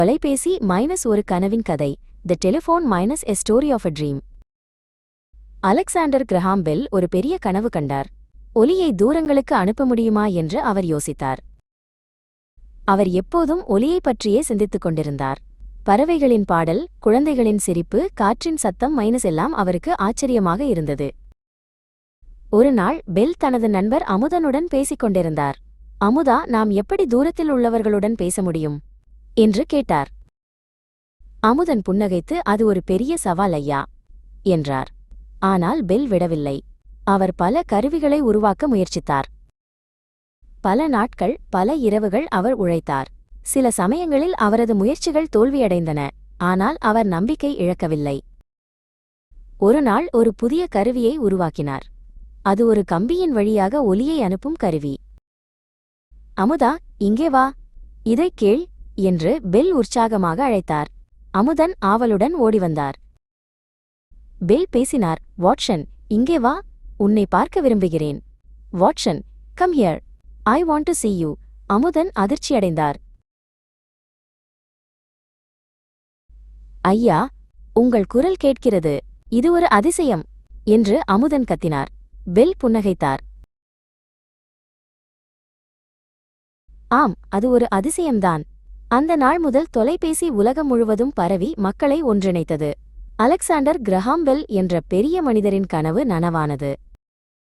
தொலைபேசி மைனஸ் ஒரு கனவின் கதை. The telephone minus a story of a dream. Alexander Graham Bell ஒரு பெரிய கனவு கண்டார். ஒலியை தூரங்களுக்கு அனுப்ப முடியுமா என்று அவர் யோசித்தார். அவர் எப்போதும் ஒலியைப் பற்றியே சிந்தித்துக் கொண்டிருந்தார். பறவைகளின் பாடல், குழந்தைகளின் சிரிப்பு, காற்றின் சத்தம் மைனஸ் எல்லாம் அவருக்கு ஆச்சரியமாக இருந்தது. ஒரு நாள் பெல் தனது நண்பர் அமுதனுடன் பேசிக் கொண்டிருந்தார். அமுதா, நாம் எப்படி தூரத்தில் உள்ளவர்களுடன் பேச முடியும் என்று கேட்டார். அமுதன் புன்னகைத்து, அது ஒரு பெரிய சவால் ஐயா என்றார். ஆனால் பெல் விடவில்லை. அவர் பல கருவிகளை உருவாக்க முயற்சித்தார். பல நாட்கள், பல இரவுகள் அவர் உழைத்தார். சில சமயங்களில் அவரது முயற்சிகள் தோல்வியடைந்தன. ஆனால் அவர் நம்பிக்கை இழக்கவில்லை. ஒரு நாள் ஒரு புதிய கருவியை உருவாக்கினார். அது ஒரு கம்பியின் வழியாக ஒலியை அனுப்பும் கருவி. அமுதா, இங்கே வா, இதைக் கேள் என்று பெல் உற்சாகமாக அழைத்தார். அமுதன் ஆவலுடன் ஓடிவந்தார். பெல் பேசினார். வாட்சன், இங்கே வா, உன்னை பார்க்க விரும்புகிறேன். Watson, come here, I want to see you. Amudhan அதிர்ச்சியடைந்தார். ஐயா, உங்கள் குரல் கேட்கிறது, இது ஒரு அதிசயம் என்று அமுதன் கத்தினார். பெல் புன்னகைத்தார். ஆம், அது ஒரு அதிசயம்தான். அந்த நாள் முதல் தொலைபேசி உலகம் முழுவதும் பரவி மக்களை ஒன்றிணைத்தது. அலெக்சாண்டர் கிரஹாம் பெல் என்ற பெரிய மனிதரின் கனவு நனவானது.